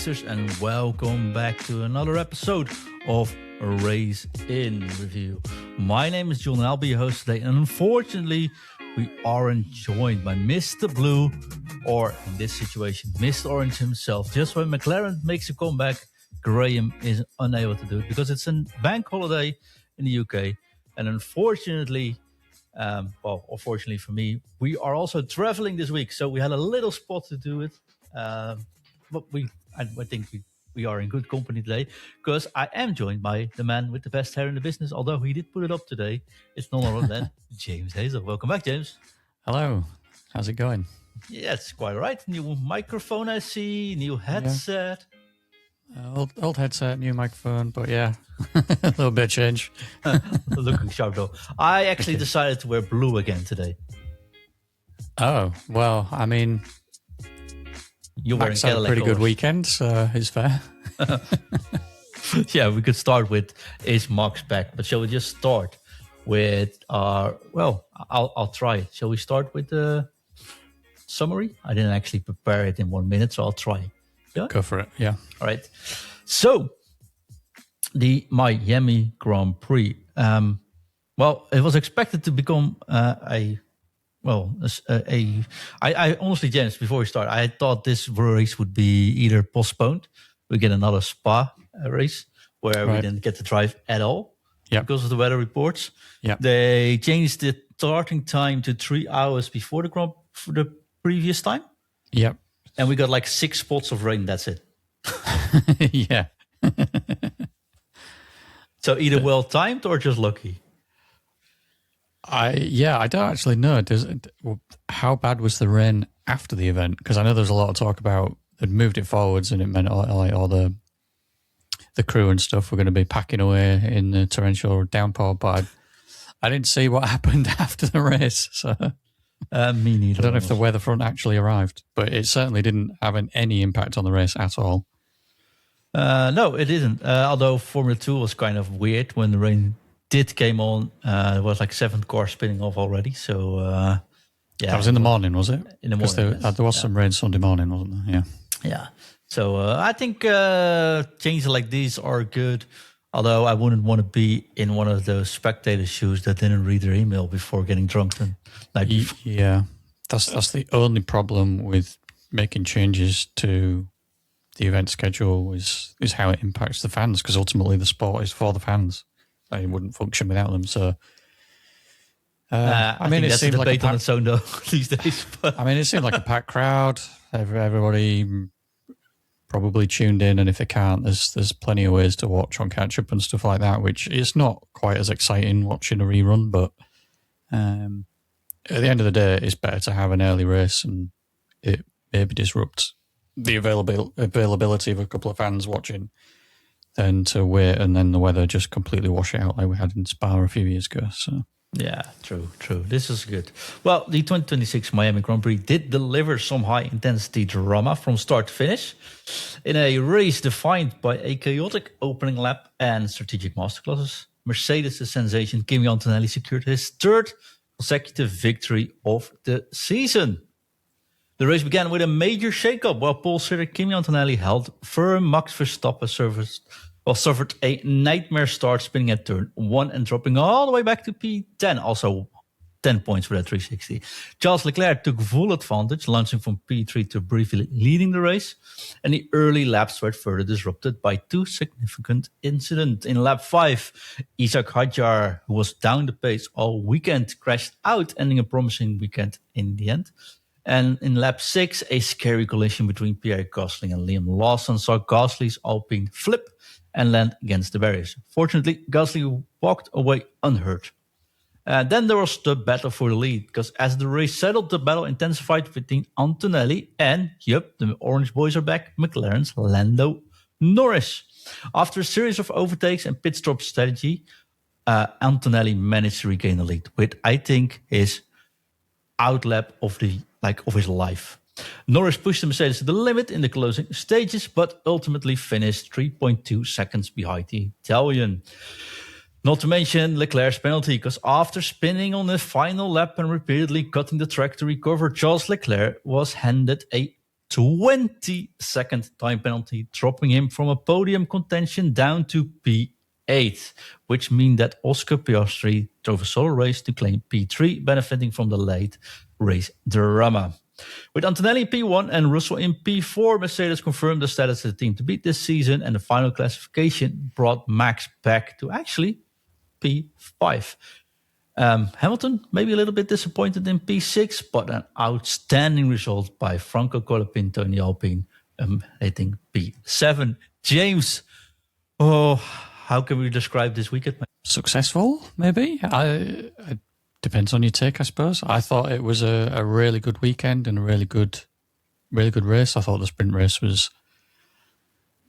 racers, and welcome back to another episode of Race in Review. My name is John and I'll be your host today, and unfortunately we aren't joined by Mr. Blue, or in this situation Mr. Orange himself. Just when McLaren makes a comeback, Graham is unable to do it because it's a bank holiday in the UK, and unfortunately fortunately for me, we are also traveling this week, so we had a little spot to do it. But I think we are in good company today because I am joined by the man with the best hair in the business, although he did put it up today. It's none other than James Hazel. Welcome back, James. Hello. How's it going? Yeah, it's quite all right. New microphone, I see. New headset. Yeah. Old headset, new microphone, but yeah, a little bit of change. Looking sharp, though. I actually decided to wear blue again today. Oh, well, I mean, you're wearing Max had a pretty good weekend, so it's fair. Yeah, we could start with, is Max back? But shall we just start with our, I'll try it. Shall we start with the summary? I didn't actually prepare it in 1 minute, so I'll try. Yeah? Go for it, yeah. All right. So, the Miami Grand Prix. It was expected to become I honestly, James, before we start, I thought this race would be either postponed. We get another Spa race where we didn't get to drive at all because of the weather reports. Yeah. They changed the starting time to 3 hours before the previous time. Yep. And we got like 6 spots of rain. That's it. Yeah. So either well timed or just lucky. I don't actually know. How bad was the rain after the event? Because I know there's a lot of talk about they'd moved it forwards and it meant all the crew and stuff were going to be packing away in the torrential downpour. But I didn't see what happened after the race. So me neither. I don't know if the weather front actually arrived, but it certainly didn't have any impact on the race at all. No, it didn't. Although Formula 2 was kind of weird when the rain came on. It was like 7th car spinning off already. So, That was in the morning, was it? In the morning. There was some rain Sunday morning, wasn't there? Yeah. Yeah. So I think changes like these are good. Although I wouldn't want to be in one of those spectator shoes that didn't read their email before getting drunk. Yeah. That's the only problem with making changes to the event schedule is how it impacts the fans, because ultimately the sport is for the fans. It wouldn't function without them. So, I mean, it seems like a debate on its own though these days. But. I mean, it seemed like a packed crowd. Everybody probably tuned in, and if they can't, there's plenty of ways to watch on catch up and stuff like that. Which is not quite as exciting watching a rerun, but at the end of the day, it's better to have an early race, and it maybe disrupts the availability of a couple of fans watching, than to wait and then the weather just completely wash it out like we had in Spa a few years ago. So yeah, true. This is good. Well, the 2026 Miami Grand Prix did deliver some high-intensity drama from start to finish in a race defined by a chaotic opening lap and strategic masterclasses. Mercedes' sensation Kimi Antonelli secured his 3rd consecutive victory of the season. The race began with a major shake-up while pole sitter Kimi Antonelli held firm. Max Verstappen suffered a nightmare start, spinning at turn 1 and dropping all the way back to P10. Also 10 points for that 360. Charles Leclerc took full advantage, launching from P3 to briefly leading the race. And the early laps were further disrupted by 2 significant incidents. In lap 5, Isaac Hajar, who was down the pace all weekend, crashed out, ending a promising weekend in the end. And in lap 6, a scary collision between Pierre Gasly and Liam Lawson saw Gasly's Alpine flip and land against the barriers. Fortunately, Gasly walked away unhurt. Then there was the battle for the lead, because as the race settled, the battle intensified between Antonelli and, the Orange Boys are back, McLaren's Lando Norris. After a series of overtakes and pit stop strategy, Antonelli managed to regain the lead with, I think, his outlap of his life. Norris pushed the Mercedes to the limit in the closing stages, but ultimately finished 3.2 seconds behind the Italian. Not to mention Leclerc's penalty, because after spinning on the final lap and repeatedly cutting the track to recover, Charles Leclerc was handed a 22nd time penalty, dropping him from a podium contention down to P8, which means that Oscar Piastri drove a solo race to claim P3, benefiting from the late race drama. With Antonelli in P1 and Russell in P4, Mercedes confirmed the status of the team to beat this season, and the final classification brought Max back to actually P5. Hamilton maybe a little bit disappointed in P6, but an outstanding result by Franco Colapinto in the Alpine, hitting P7. James, how can we describe this weekend? Successful, maybe? It depends on your take, I suppose. I thought it was a really good weekend and a really good race. I thought the sprint race was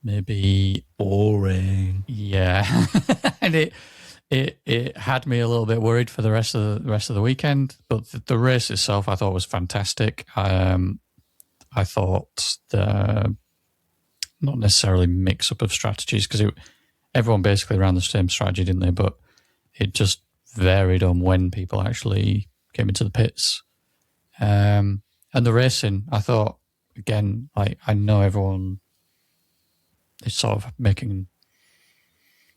maybe boring. Yeah, and it had me a little bit worried for the rest of the weekend. But the race itself, I thought was fantastic. I thought the not necessarily mix up of strategies because everyone basically ran the same strategy, didn't they? But it just varied on when people actually came into the pits. And the racing, I thought, again, I know everyone is sort of making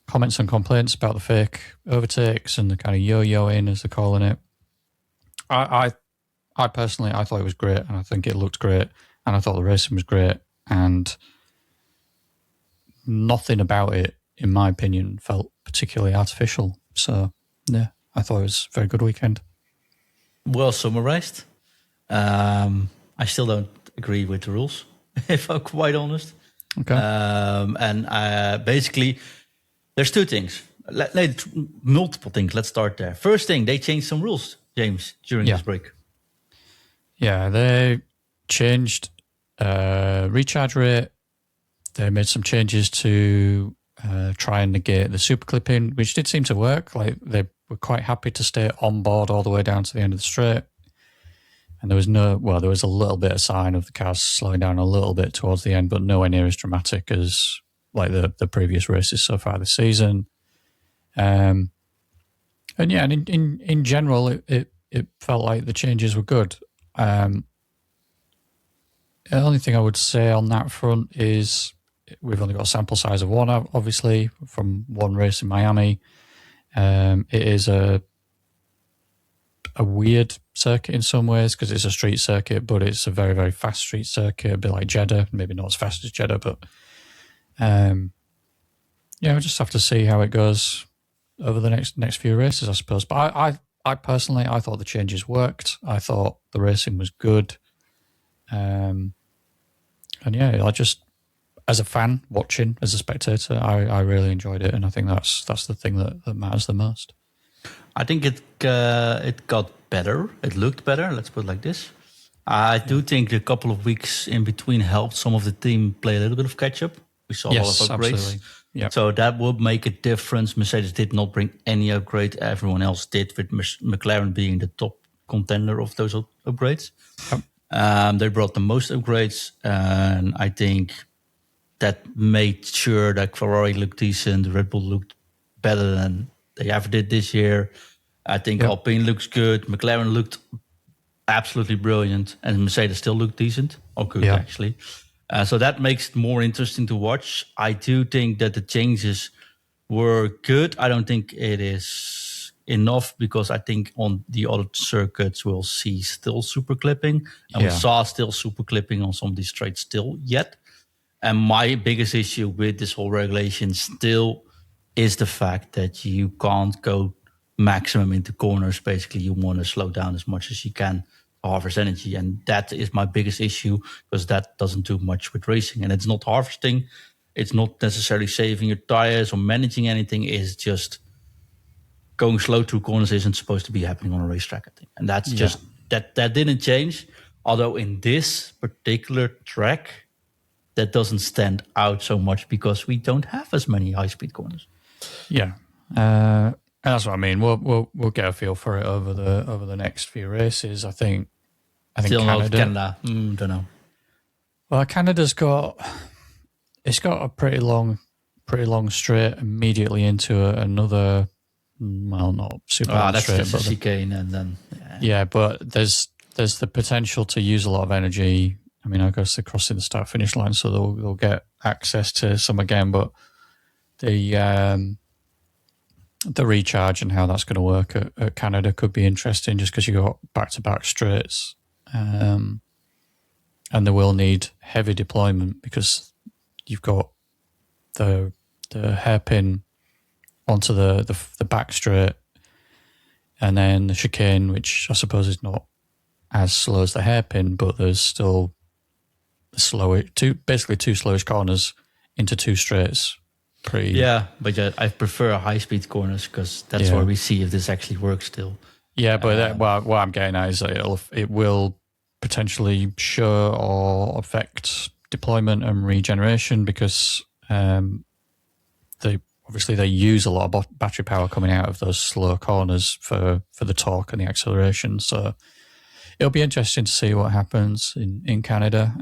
comments and complaints about the fake overtakes and the kind of yo-yoing, as they're calling it. I personally, I thought it was great, and I think it looked great, and I thought the racing was great, and nothing about it, in my opinion, felt particularly artificial. So, yeah, I thought it was a very good weekend. Well summarized. I still don't agree with the rules, if I'm quite honest. Okay. And basically, there's two things. Multiple things. Let's start there. First thing, they changed some rules, James, during this break. Yeah, they changed recharge rate. They made some changes to try and negate the super clipping, which did seem to work. Like, they were quite happy to stay on board all the way down to the end of the straight. And there was a little bit of sign of the cars slowing down a little bit towards the end, but nowhere near as dramatic as like the previous races so far this season. And in general, it felt like the changes were good. The only thing I would say on that front is we've only got a sample size of one, obviously, from one race in Miami. It is a weird circuit in some ways because it's a street circuit, but it's a very, very fast street circuit, a bit like Jeddah. Maybe not as fast as Jeddah, but we'll just have to see how it goes over the next few races, I suppose. But I personally, I thought the changes worked. I thought the racing was good. And yeah, I just, as a fan watching, as a spectator, I really enjoyed it, and I think that's the thing that matters the most. I think it got better. It looked better. Let's put it like this. I do think a couple of weeks in between helped some of the team play a little bit of catch up. We saw a lot of upgrades. Absolutely. Yep. So that would make a difference. Mercedes did not bring any upgrade. Everyone else did, with McLaren being the top contender of those upgrades. Yep. They brought the most upgrades, and I think that made sure that Ferrari looked decent, Red Bull looked better than they ever did this year. I think Alpine looks good. McLaren looked absolutely brilliant, and Mercedes still looked decent or good, actually. So that makes it more interesting to watch. I do think that the changes were good. I don't think it is enough, because I think on the other circuits we'll see still super clipping, and we saw still super clipping on some of these straights still yet. And my biggest issue with this whole regulation still is the fact that you can't go maximum into corners. Basically, you want to slow down as much as you can to harvest energy. And that is my biggest issue, because that doesn't do much with racing. And it's not harvesting. It's not necessarily saving your tires or managing anything. It's just going slow through corners isn't supposed to be happening on a racetrack, I think. And that's just, that didn't change. Although in this particular track, that doesn't stand out so much because we don't have as many high-speed corners. Yeah, and that's what I mean. We'll get a feel for it over the next few races. I think Still Canada. not Canada. Don't know. Well, Canada's got a pretty long straight immediately into another. Well, not super long that's straight, just a chicane, and then but there's the potential to use a lot of energy I mean, I guess they're crossing the start-finish line, so they'll get access to some again. But the recharge and how that's going to work at Canada could be interesting, just because you got back-to-back straights, and they will need heavy deployment because you've got the hairpin onto the back straight, and then the chicane, which I suppose is not as slow as the hairpin, but there's still basically two slowish corners into two straights. Yeah, but I prefer high-speed corners because that's where we see if this actually works still. Yeah, but what I'm getting at is that it will potentially show or affect deployment and regeneration because they use a lot of battery power coming out of those slow corners for the torque and the acceleration. So it'll be interesting to see what happens in Canada.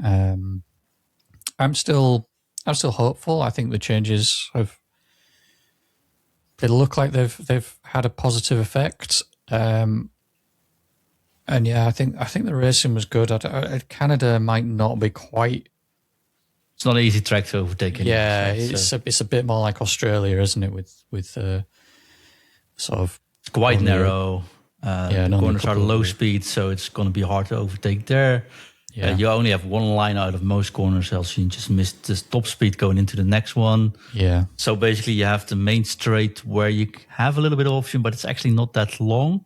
I'm still hopeful. I think the changes they look like they've had a positive effect. And yeah, I think the racing was good. Canada might not be quite. It's not an easy track to overtake. Yeah, it's a bit more like Australia, isn't it? With sort of it's quite narrow. The corners are low speed, so it's going to be hard to overtake there. Yeah. You only have one line out of most corners, else you just miss the top speed going into the next one. Yeah. So basically, you have the main straight where you have a little bit of option, but it's actually not that long.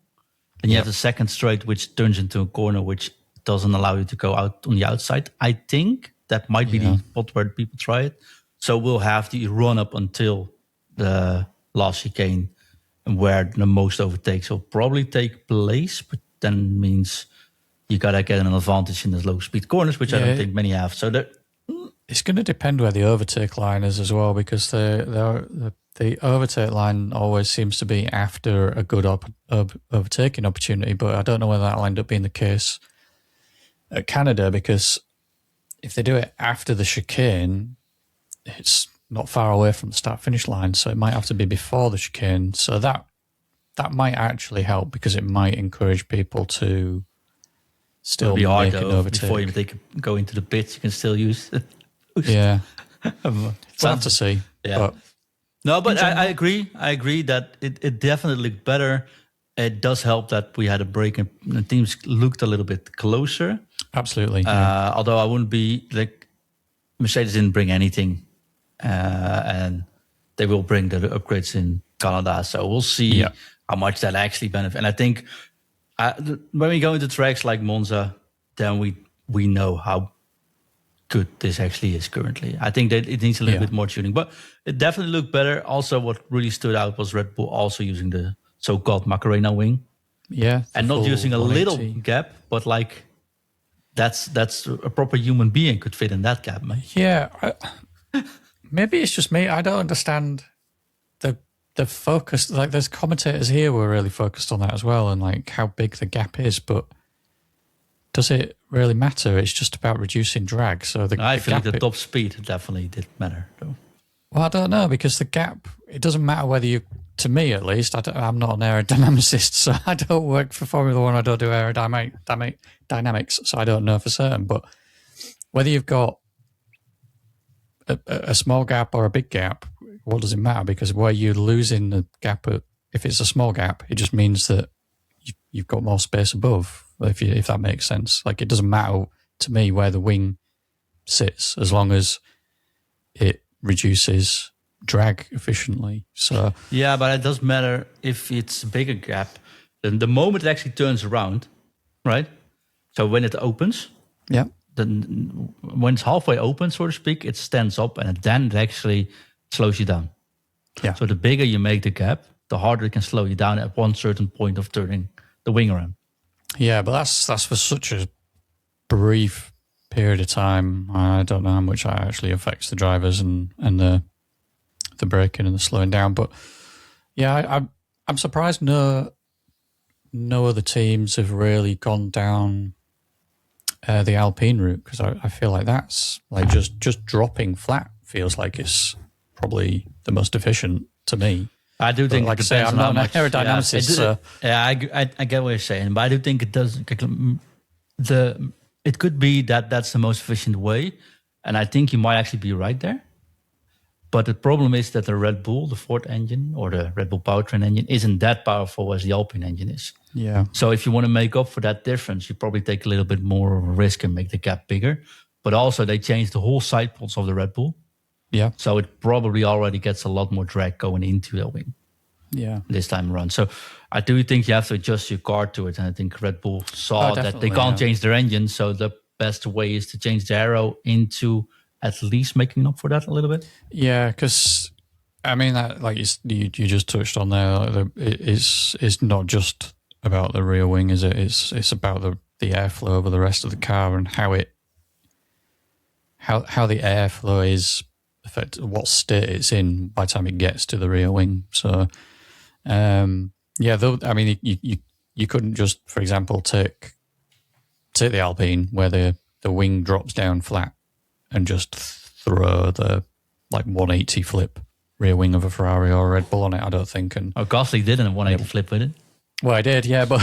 And you have the second straight, which turns into a corner, which doesn't allow you to go out on the outside. I think that might be the spot where people try it. So we'll have the run up until the last chicane, and where the most overtakes will probably take place, but then means you gotta get an advantage in the low speed corners, which I don't think many have. So it's going to depend where the overtake line is as well, because the overtake line always seems to be after a good overtaking opportunity, but I don't know whether that'll end up being the case at Canada, because if they do it after the chicane, it's not far away from the start-finish line, so it might have to be before the chicane. So that might actually help, because it might encourage people to still make an overtake. Before they go into the pits, you can still use it. Yeah. We'll have to see. Yeah. But I agree. I agree that it definitely looked better. It does help that we had a break and the teams looked a little bit closer. Absolutely. Although I wouldn't be like, Mercedes didn't bring anything, and they will bring the upgrades in Canada. So we'll see how much that actually benefits. And I think when we go into tracks like Monza, then we know how good this actually is currently. I think that it needs a little bit more tuning, but it definitely looked better. Also, what really stood out was Red Bull also using the so-called Macarena wing. Yeah. And not using a 180. Little gap, but like that's a proper human being could fit in that gap, man. Yeah. Maybe it's just me. I don't understand the focus. Like, there's commentators here who are really focused on that as well, and like how big the gap is, but does it really matter? It's just about reducing drag. So I feel like the top speed definitely did matter, though. Well, I don't know, because the gap, it doesn't matter whether you, to me at least, I'm not an aerodynamicist, so I don't work for Formula One, I don't do aerodynamics, so I don't know for certain. But whether you've got a small gap or a big gap, what does it matter? Because where you're losing the gap, if it's a small gap, it just means that you've got more space above, if that makes sense. Like, it doesn't matter to me where the wing sits, as long as it reduces drag efficiently. So yeah, but it does matter if it's a bigger gap. Then the moment it actually turns around, right? So when it opens, then when it's halfway open, so to speak, it stands up, and then it actually slows you down. Yeah. So the bigger you make the gap, the harder it can slow you down at one certain point of turning the wing around. Yeah, but that's for such a brief period of time. I don't know how much that actually affects the drivers and the braking and the slowing down. But yeah, I'm surprised no other teams have really gone down the Alpine route, because I feel like that's like just dropping flat feels like it's probably the most efficient to me. I do think, like I say, I'm not an aerodynamicist. I get what you're saying, but I do think it does. The it could be that that's the most efficient way, and I think you might actually be right there. But the problem is that the Red Bull, the Ford engine or the Red Bull powertrain engine, isn't that powerful as the Alpine engine is. Yeah. So if you want to make up for that difference, you probably take a little bit more of a risk and make the gap bigger. But also they changed the whole side pods of the Red Bull. Yeah. So it probably already gets a lot more drag going into the wing. Yeah. This time around. So I do think you have to adjust your car to it. And I think Red Bull saw that they can't change their engine. So the best way is to change the aero into at least making up for that a little bit. Yeah, because I mean, that, like you just touched on there, like it's not just about the rear wing, is it? It's about the airflow over the rest of the car and how the airflow is affected, what state it's in by the time it gets to the rear wing. So, though, I mean, you couldn't just, for example, take the Alpine where the wing drops down flat and just throw the 180 flip rear wing of a Ferrari or a Red Bull on it, I don't think. And Gasly didn't 180 flip with it. Well, I did, yeah, but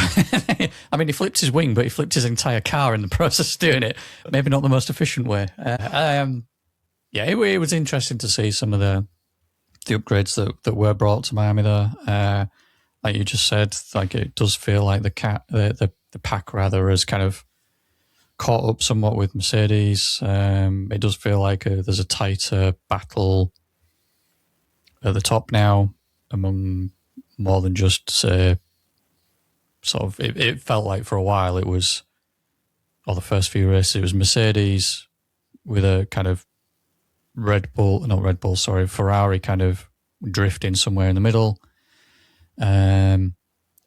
I mean, he flipped his wing, but he flipped his entire car in the process of doing it. Maybe not the most efficient way. It was interesting to see some of the upgrades that were brought to Miami, though. Like you just said, like it does feel like the pack rather has kind of caught up somewhat with Mercedes. It does feel like there's a tighter battle at the top now among more than just, say, sort of, it felt like for a while it was, or the first few races, it was Mercedes with a kind of Ferrari kind of drifting somewhere in the middle. And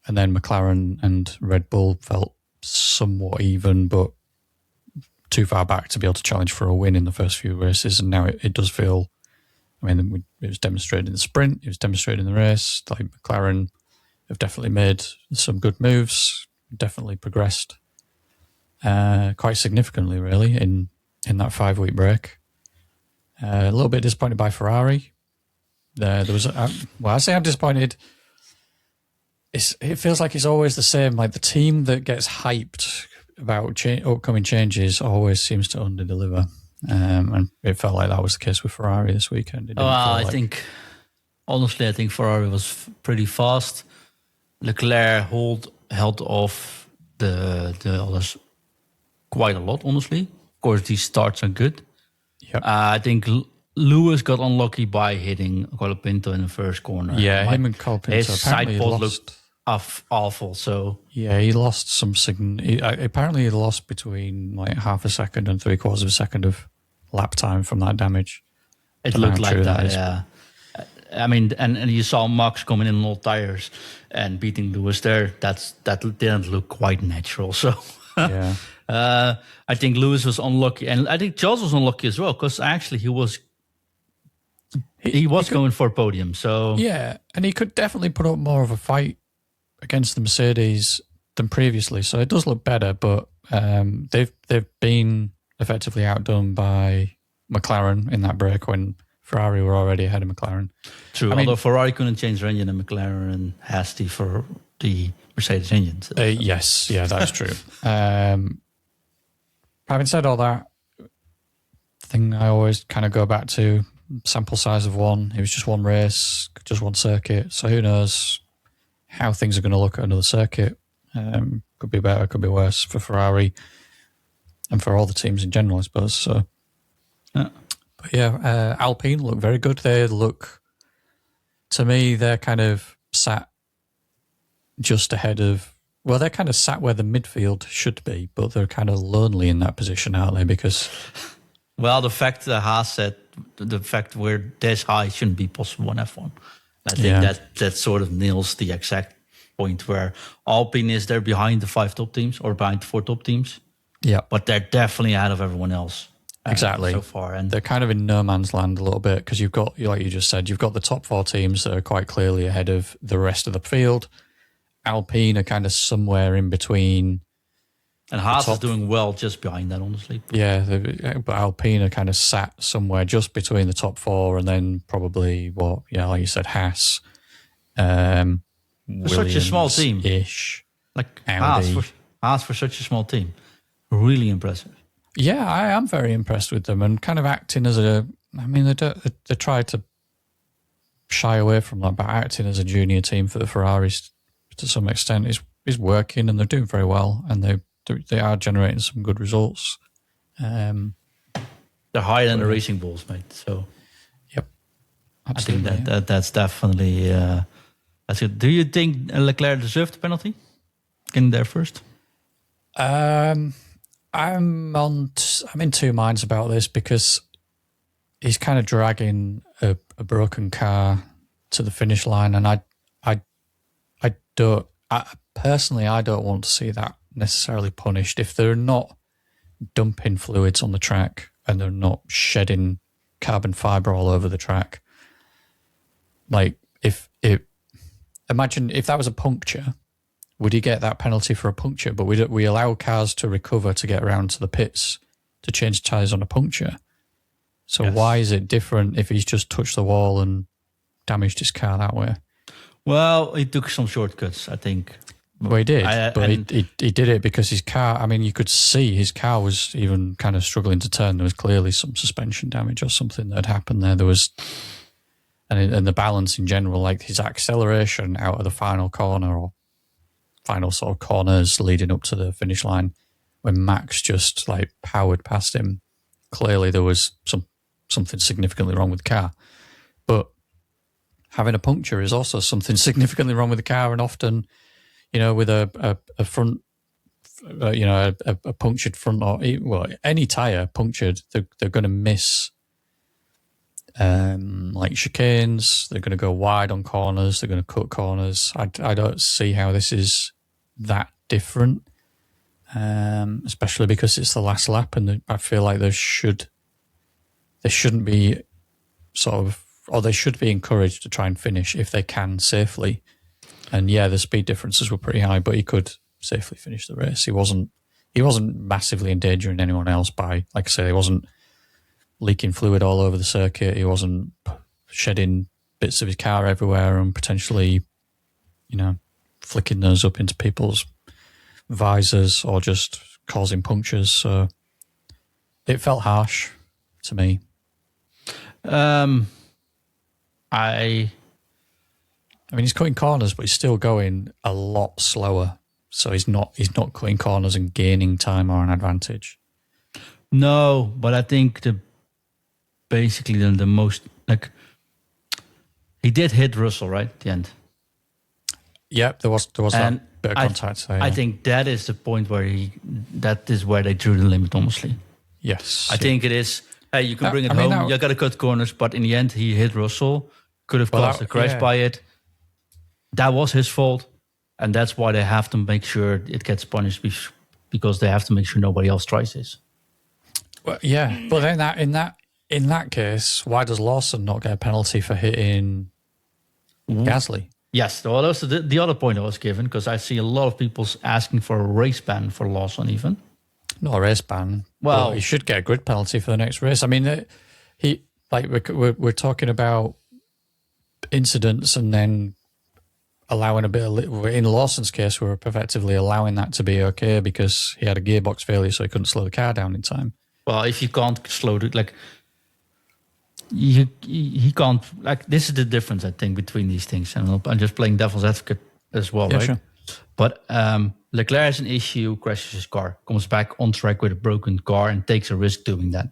then McLaren and Red Bull felt somewhat even, but too far back to be able to challenge for a win in the first few races. And now it does feel, I mean, it was demonstrated in the sprint, it was demonstrated in the race. Like McLaren have definitely made some good moves, definitely progressed quite significantly, really, in that 5-week break. A little bit disappointed by Ferrari. There was, I say I'm disappointed. It feels like it's always the same. Like the team that gets hyped about upcoming changes always seems to underdeliver. And it felt like that was the case with Ferrari this weekend. I think Ferrari was pretty fast. Leclerc held off the others quite a lot, honestly. Of course, these starts are good. Yep. I think Lewis got unlucky by hitting Colapinto in the first corner. Yeah, him and Colapinto. His side pod looked awful. So yeah, he lost some apparently he lost between like half a second and 3/4 of a second of lap time from that damage. It looked like that, yeah. I mean, and you saw Max coming in on all tires and beating Lewis there. That didn't look quite natural. So yeah. I think Lewis was unlucky, and I think Charles was unlucky as well because actually he was going for a podium. So yeah, and he could definitely put up more of a fight against the Mercedes than previously. So it does look better, but they've been effectively outdone by McLaren in that break when Ferrari were already ahead of McLaren. True, although Ferrari couldn't change their engine and McLaren has for the Mercedes engines. Yes, yeah, that's true. Having said all that, the thing I always kind of go back to, sample size of one. It was just one race, just one circuit. So who knows how things are going to look at another circuit. Could be better, could be worse for Ferrari and for all the teams in general, I suppose. So, yeah. But yeah, Alpine look very good. They look, to me, they're kind of sat just ahead of, well, they're kind of sat where the midfield should be, but they're kind of lonely in that position, aren't they? Because, well, the fact that Haas said the fact we're this high shouldn't be possible in F1. I think that sort of nails the exact point where Alpine is there behind the 5 top teams or behind the 4 top teams. Yeah, but they're definitely ahead of everyone else. Exactly. So far, and they're kind of in no man's land a little bit because you've got, like you just said, you've got the top 4 teams that are quite clearly ahead of the rest of the field. Alpine are kind of somewhere in between. And Haas is doing well just behind that, honestly. Yeah, but Alpine are kind of sat somewhere just between the top 4 and then probably, like you said, Haas. For such a small team. Ish. Like Haas for such a small team. really impressive. Yeah, I am very impressed with them and kind of acting as a. I mean, they try to shy away from that, but acting as a junior team for the Ferraris to some extent is working, and they're doing very well, and they are generating some good results. They're higher than the Racing Bulls, mate. So, yep, absolutely. I think that's definitely that's good. Do you think Leclerc deserved the penalty? Getting there first. I'm in two minds about this because he's kind of dragging a broken car to the finish line, and I personally don't want to see that necessarily punished if they're not dumping fluids on the track and they're not shedding carbon fiber all over the track. Like imagine if that was a puncture, would you get that penalty for a puncture? But we allow cars to recover to get around to the pits to change tyres on a puncture. So why is it different if he's just touched the wall and damaged his car that way? Well, he took some shortcuts, I think. Well, he did, he did it because his car, I mean, you could see his car was even kind of struggling to turn. There was clearly some suspension damage or something that had happened there. There was, and the balance in general, like his acceleration out of the final corner or final sort of corners leading up to the finish line, when Max just like powered past him, clearly there was something significantly wrong with the car. But having a puncture is also something significantly wrong with the car, and often, with a front, a punctured front or any tire punctured, they're going to miss like chicanes. They're going to go wide on corners. They're going to cut corners. I don't see how this is that different, especially because it's the last lap, and I feel like they shouldn't be they should be encouraged to try and finish if they can safely. And yeah, the speed differences were pretty high, but he could safely finish the race. He wasn't massively endangering anyone else by, like I say, he wasn't leaking fluid all over the circuit. He wasn't shedding bits of his car everywhere and potentially, flicking those up into people's visors or just causing punctures. So it felt harsh to me. I mean, he's cutting corners, but he's still going a lot slower. So he's not cutting corners and gaining time or an advantage. No, but I think the most, like, he did hit Russell right at the end. Yep, there was that bit of contact. So, yeah. I think that is the point where that is where they drew the limit, honestly. Yes. I think it is, hey, you can bring it home, you got to cut corners, but in the end, he hit Russell, could have caused a crash by it. That was his fault, and that's why they have to make sure it gets punished, because they have to make sure nobody else tries this. Well, yeah, but then in that case, why does Lawson not get a penalty for hitting Gasly? Yes, well, that's the other point I was given, because I see a lot of people asking for a race ban for Lawson even. Not a race ban. Well, he should get a grid penalty for the next race. I mean, we're talking about incidents and then allowing a bit of, in Lawson's case, we were effectively allowing that to be okay because he had a gearbox failure, so he couldn't slow the car down in time. Well, if you can't slow it, like, he can't, like, this is the difference, I think, between these things. And I'm just playing devil's advocate as well, right? Sure. But Leclerc has an issue, crashes his car, comes back on track with a broken car and takes a risk doing that,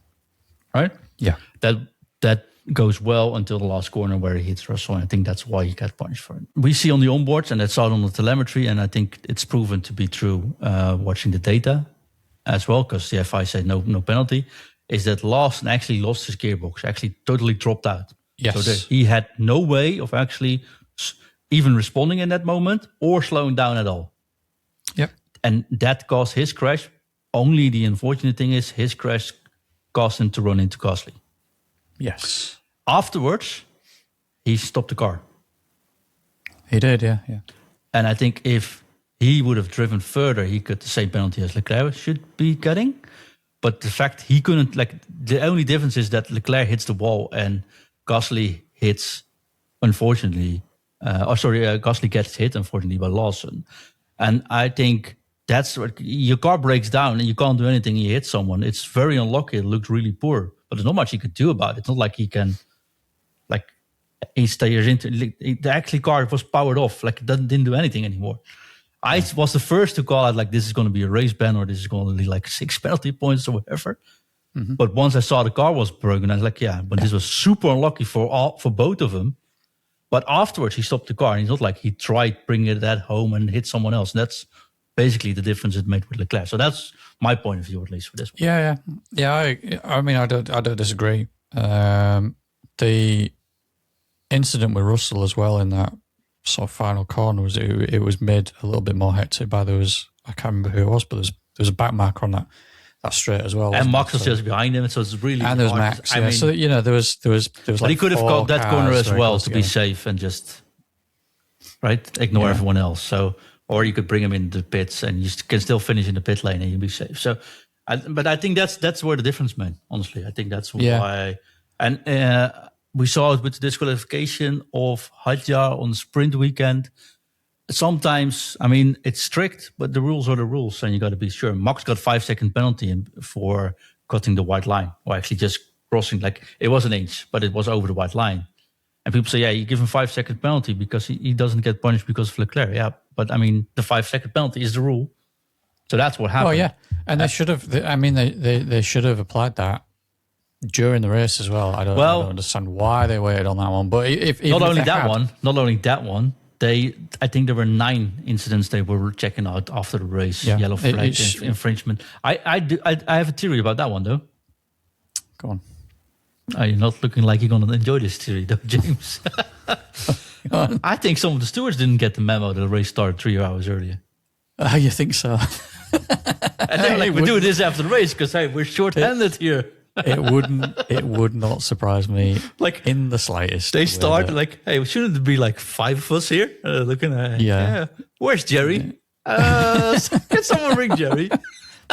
right? Yeah. That goes well until the last corner where he hits Russell, and I think that's why he got punished for it. We see on the onboards, and that's out on the telemetry, and I think it's proven to be true watching the data as well, because the FI said no penalty, is that Lawson actually lost his gearbox, actually totally dropped out. Yes. So he had no way of actually even responding in that moment or slowing down at all. Yep. And that caused his crash. Only the unfortunate thing is his crash caused him to run into Gasly. Yes. Afterwards, he stopped the car. He did, yeah. And I think if he would have driven further, he got the same penalty as Leclerc should be getting. But the fact he couldn't, like, the only difference is that Leclerc hits the wall and Gasly hits, unfortunately, Gasly gets hit, unfortunately, by Lawson. And I think that's what your car breaks down and you can't do anything. You hit someone. It's very unlucky. It looked really poor, but there's not much he could do about it. It's not like he can, like, he stays into the actually car was powered off. Like, it didn't do anything anymore. I was the first to call out, like, this is going to be a race ban or this is going to be like 6 penalty points or whatever. Mm-hmm. But once I saw the car was broken, I was like, but this was super unlucky for both of them. But afterwards, he stopped the car, and it's not like he tried bringing it at home and hit someone else. And that's basically the difference it made with Leclerc. So that's my point of view, at least for this one. Yeah. I mean, I don't disagree. The incident with Russell as well in that sort of final corner was it was made a little bit more hectic by I can't remember who it was, but there was a back marker on that straight as well. And Max was just behind him, so it's really and there was Max. I mean, so there was but like he could have got that corner as well to be safe and just ignore everyone else. So, or you could bring him in the pits and you can still finish in the pit lane and you'll be safe. So, but I think that's where the difference, man. Honestly, I think that's why. And we saw it with the disqualification of Hajar on the sprint weekend. Sometimes, I mean, it's strict, but the rules are the rules, and you got to be sure. Max got 5-second penalty for cutting the white line, or actually just crossing. Like, it was an inch, but it was over the white line. And people say, you give him 5-second penalty because he doesn't get punished because of Leclerc. Yeah, but I mean, the 5-second penalty is the rule, so that's what happened. Oh yeah, and they should have. I mean, they should have applied that during the race as well. I don't understand why they waited on that one. But not only that one. I think there were 9 incidents they were checking out after the race. Yeah. Yellow flag infringement. I have a theory about that one though. Go on. You're not looking like you're going to enjoy this theory though, James. I think some of the stewards didn't get the memo that the race started 3 hours earlier. You think so? And they're like, we're doing this after the race because we're short-handed here. It would not surprise me, like, in the slightest. They start like, hey, shouldn't there be like 5 of us here looking at? Where's Jerry? Can someone ring Jerry?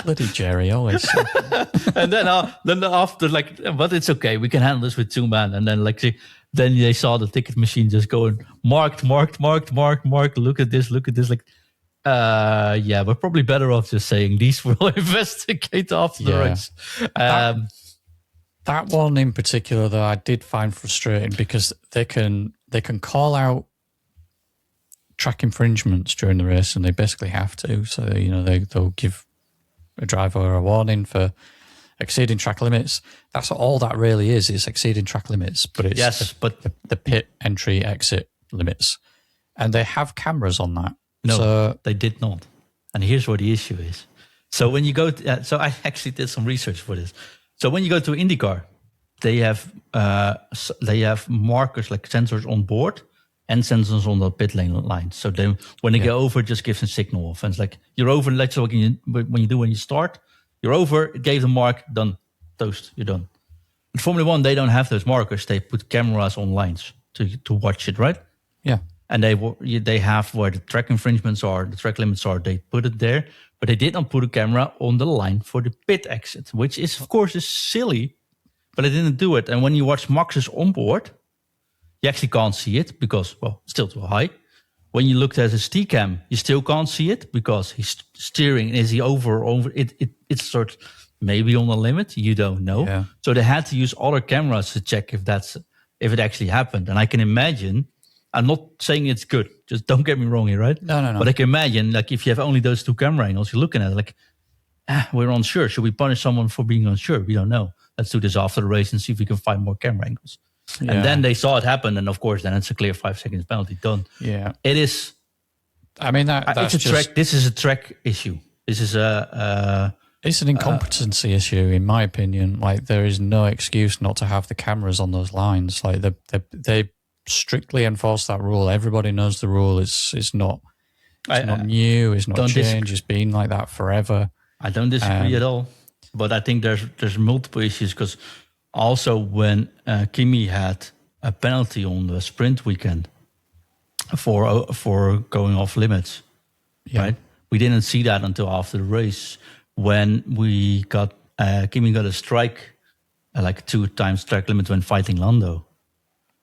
Bloody Jerry, always. And then after, like, but it's okay, we can handle this with 2 men. And then then they saw the ticket machine just going marked. Look at this. Like, we're probably better off just saying these will investigate after the race. That one in particular, though, I did find frustrating because they can call out track infringements during the race, and they basically have to. So they'll give a driver a warning for exceeding track limits. That's all that really is. It's exceeding track limits, but it's the pit entry exit limits, and they have cameras on that. No, they did not. And here's where the issue is. So when you go to, so I actually did some research for this. So when you go to IndyCar, they have markers, like sensors on board and sensors on the pit lane line. So when they go over, it just gives a signal off. And it's like, you're over, let's say when you start, you're over, it gave the mark, done, toast, you're done. In Formula One, they don't have those markers. They put cameras on lines to watch it, right? Yeah. And they have where the track infringements are, the track limits are, they put it there. But they did not put a camera on the line for the pit exit, which is, of course, is silly, but they didn't do it. And when you watch Max's onboard, you actually can't see it because, well, it's still too high. When you looked at his T-cam, you still can't see it because he's steering. Is he over it? It's sort of maybe on the limit. You don't know. Yeah. So they had to use other cameras to check if it actually happened. And I can imagine, I'm not saying it's good. Just don't get me wrong here, right? No. But I can imagine, like, if you have only those 2 camera angles, you're looking at it like, we're unsure. Should we punish someone for being unsure? We don't know. Let's do this after the race and see if we can find more camera angles. Yeah. And then they saw it happen, and of course, then it's a clear 5 seconds penalty done. Yeah, it is. I mean, that's it's a track. This is a track issue. This is it's an incompetency issue, in my opinion. Like, there is no excuse not to have the cameras on those lines. Like, they strictly enforce that rule. Everybody knows the rule. It's not new. It's not changed. It's been like that forever. I don't disagree at all. But I think there's multiple issues because also when Kimi had a penalty on the sprint weekend for going off limits, right? We didn't see that until after the race when we got Kimi got a strike, like 2 times track limit when fighting Lando.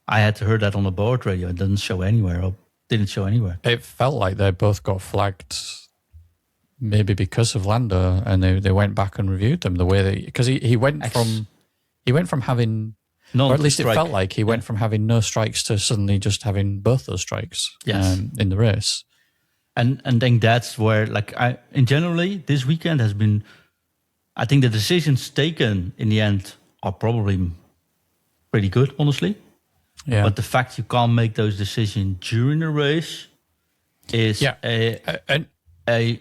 I had to hear that on the board radio. It didn't show anywhere. It felt like they both got flagged maybe because of Lando, and they went back and reviewed them the way that, because he went from having, or at least it felt like he went from having no strikes to suddenly just having both those strikes in the race. And then that's where, like, in generally this weekend has been, I think the decisions taken in the end are probably pretty good, honestly. Yeah. But the fact you can't make those decisions during the race is a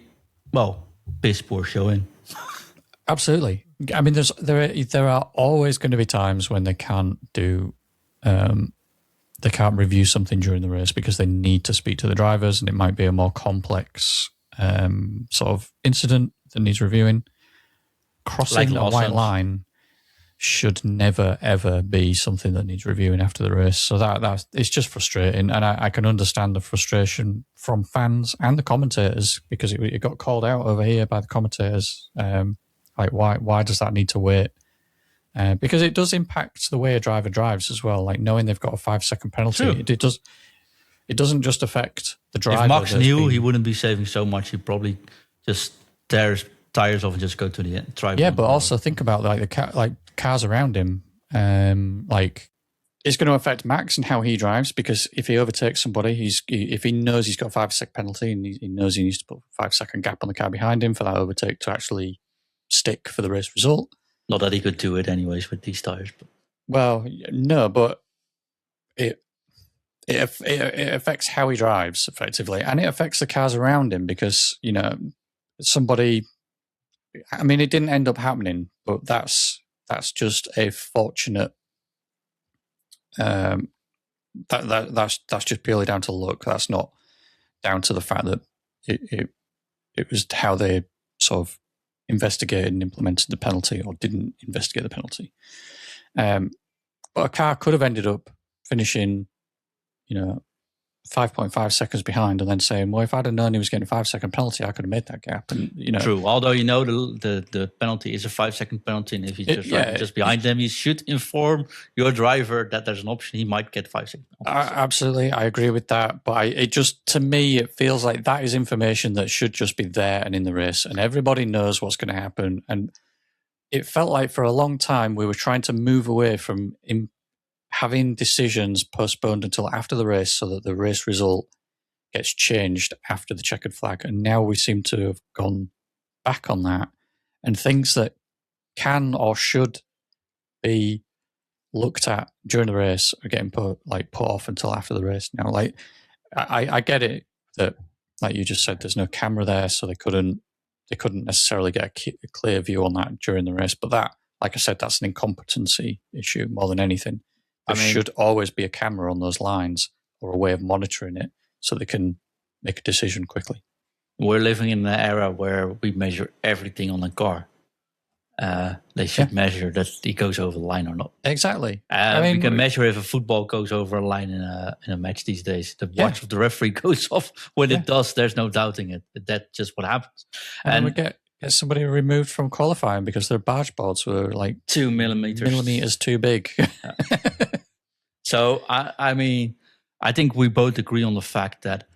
piss poor showing. Absolutely. I mean, there are always going to be times when they can't review something during the race because they need to speak to the drivers, and it might be a more complex sort of incident that needs reviewing. Crossing a white line should never ever be something that needs reviewing after the race. So that it's just frustrating, and I can understand the frustration from fans and the commentators, because it got called out over here by the commentators. Like, why does that need to wait? Because it does impact the way a driver drives as well. Like, knowing they've got a 5-second penalty, it doesn't just affect the driver. If Max knew, he wouldn't be saving so much. He'd probably just tear tires off and just go to the end. Yeah, but also think about cars around him. Like, it's going to affect Max and how he drives, because if he overtakes somebody, if he knows he's got a 5-second penalty and he knows he needs to put a 5-second gap on the car behind him for that overtake to actually stick for the race result. Not that he could do it anyways with these tires. But. Well, no, but it affects how he drives effectively, and it affects the cars around him, because somebody. I mean, it didn't end up happening, but that's just a fortunate. That's just purely down to luck. That's not down to the fact that it was how they sort of investigated and implemented the penalty, or didn't investigate the penalty. But a car could have ended up finishing, 5.5 seconds behind, and then saying, well, if I'd have known he was getting a 5-second penalty, I could have made that gap. And True. Although the penalty is a 5-second penalty, and if he's just behind them, you should inform your driver that there's an option he might get 5-second penalty. Absolutely, I agree with that. But to me, it feels like that is information that should just be there and in the race, and everybody knows what's going to happen. And it felt like for a long time we were trying to move away from having decisions postponed until after the race, so that the race result gets changed after the checkered flag. And now we seem to have gone back on that, and things that can or should be looked at during the race are getting put off until after the race now. Like, I get it that, like you just said, there's no camera there, so they couldn't necessarily get a clear view on that during the race. But that, like I said, that's an incompetency issue more than anything. There should always be a camera on those lines, or a way of monitoring it, so they can make a decision quickly. We're living in an era where we measure everything on a car. They should measure that he goes over the line or not. Exactly. We can measure if a football goes over a line in a match these days. The watch of the referee goes off. When it does, there's no doubting it. That's just what happens. And we get somebody removed from qualifying because their barge boards were like 2 millimeters too big. So, I think we both agree on the fact that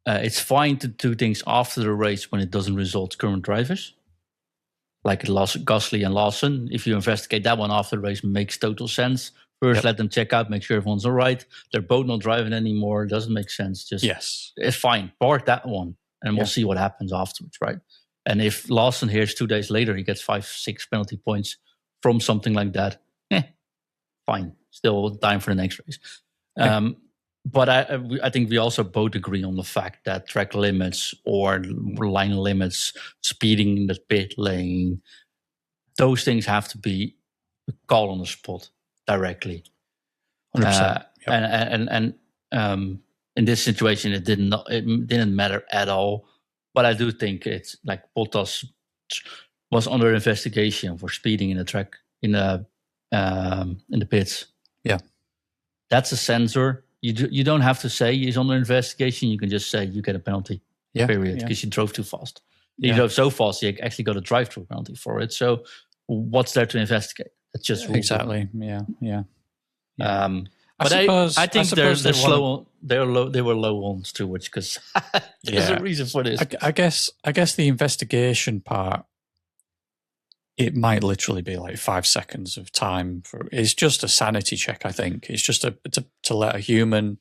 it's fine to do things after the race when it doesn't result current drivers. Like Gasly and Lawson, if you investigate that one after the race, makes total sense. First, let them check out, make sure everyone's all right. They're both not driving anymore. It doesn't make sense. It's fine. Park that one, and we'll see what happens afterwards, right? And if Lawson hears 2 days later he gets 5-6 penalty points from something like that, fine. Still time for the next race. But I think we also both agree on the fact that track limits or line limits, speeding in the pit lane, those things have to be called on the spot directly. 100%. And in this situation, it didn't matter at all. But I do think it's like Bottas was under investigation for speeding in the track in the pits. Yeah, that's a sensor. You don't have to say he's under investigation. You can just say you get a penalty, period, because you drove too fast. You drove so fast, you actually got a drive-through penalty for it. So what's there to investigate? That's just exactly. Yeah. But I think they're slow. They were low on Stewards because there's a reason for this. I guess the investigation part, it might literally be like 5 seconds of time. It's just a sanity check, I think. It's just to let a human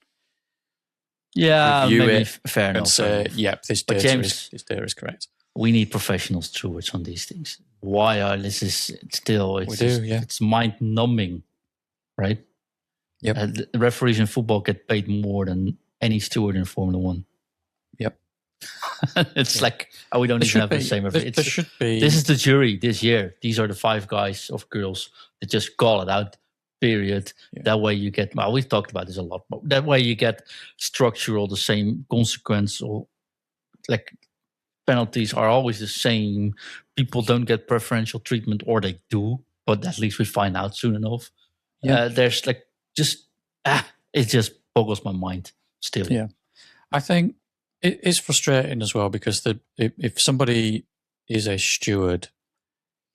review it fair and enough, say, yep, this data is correct. We need professional stewards on these things. This is still, it's mind-numbing, right? Yep. The referees in football get paid more than any steward in Formula One. Yep. It's like, we don't even have the same. There should be. This is the jury this year. These are the 5 guys or girls that just call it out, period. Yeah. That way you get, we've talked about this a lot, but that way you get structural, the same consequence, or like penalties are always the same. People don't get preferential treatment, or they do, but at least we find out soon enough. Yeah. There's like, it just boggles my mind still. Yeah. I think it is frustrating as well because if somebody is a steward,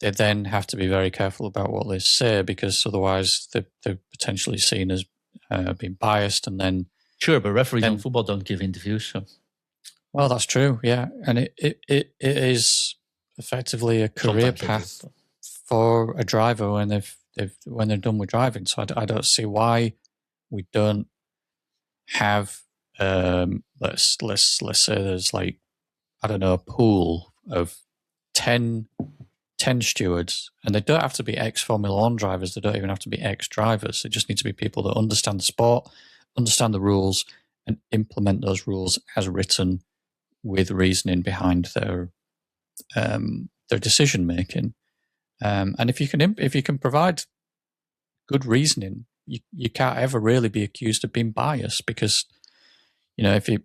they then have to be very careful about what they say because otherwise they're potentially seen as being biased. And then sure, but referees in football don't give interviews. So. Well, that's true, yeah, and it is effectively a career path for a driver when they're done with driving. So I don't see why we don't have let's say there's like, I don't know, a pool of 10 stewards, and they don't have to be ex-Formula One drivers. They don't even have to be ex-drivers. They just need to be people that understand the sport, understand the rules, and implement those rules as written with reasoning behind their decision making. And if you can provide good reasoning, you can't ever really be accused of being biased because, if you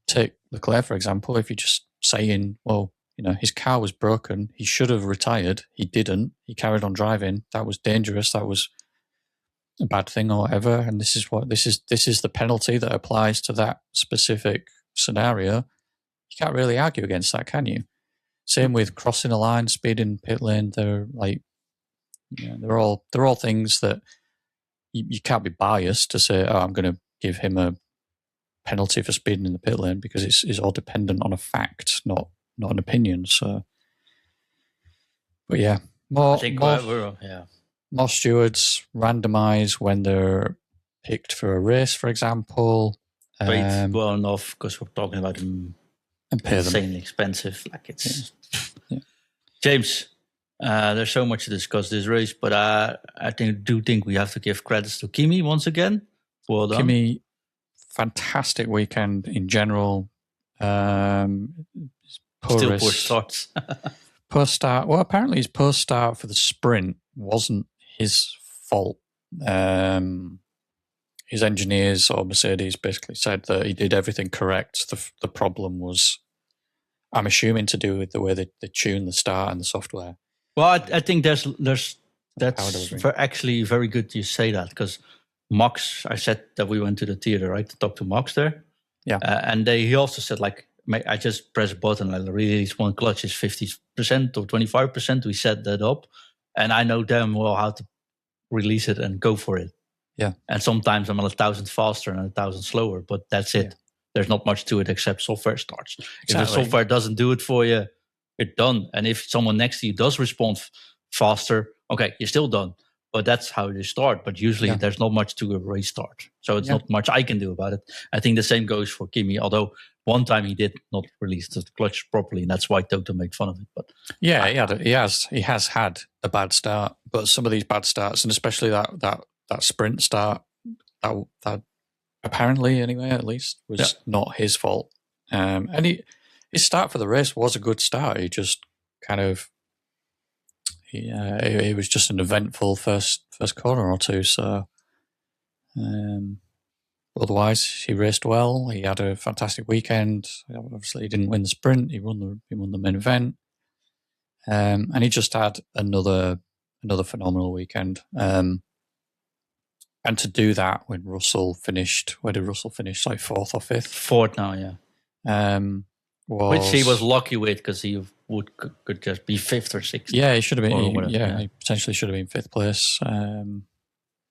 take Leclerc, for example, if you're just saying, well, his car was broken, he should have retired, he didn't, he carried on driving, that was dangerous, that was a bad thing or whatever, and this is the penalty that applies to that specific scenario, you can't really argue against that, can you? Same with crossing a line, speeding pit lane. They're like, they're all things that you can't be biased to say, oh, I'm going to give him a penalty for speeding in the pit lane because it's all dependent on a fact, not an opinion. So, but yeah, more stewards randomise when they're picked for a race, for example. Paid well enough because we're talking about them. And pay them. Insanely expensive. Like it's James. There's so much to discuss this race, but I do think we have to give credits to Kimi once again. Well done, Kimi. Fantastic weekend in general. Still poor starts. Poor start. Well, apparently his poor start for the sprint wasn't his fault. His engineers or Mercedes basically said that he did everything correct. The problem was, I'm assuming, to do with the way they tune the start and the software. Well, I think that's actually very good you say that because Max, I said that we went to the theater, right, to talk to Max there. Yeah. And he also said, like, I just press a button and I release one clutch is 50% or 25%. We set that up. And I know damn well how to release it and go for it. Yeah. And sometimes I'm 1,000 faster and 1,000 slower, but that's it. Yeah. There's not much to it except software starts. Exactly. If the software doesn't do it for you, you're done. And if someone next to you does respond faster, okay, you're still done. But that's how you start. But usually there's not much to a race start. So it's not much I can do about it. I think the same goes for Kimi, although one time he did not release the clutch properly, and that's why Toto made fun of it. But he has had a bad start. But some of these bad starts, and especially that sprint start, that apparently anyway, at least, was not his fault. And his start for the race was a good start. He just kind of it was just an eventful first corner or two. So otherwise, he raced well. He had a fantastic weekend. Obviously, he didn't win the sprint. He won the main event, and he just had another phenomenal weekend. And to do that when Russell finished, where did Russell finish? Like fourth or fifth? Fourth now, yeah. Which he was lucky with because he could just be fifth or sixth. Yeah, he should have been. He potentially should have been fifth place.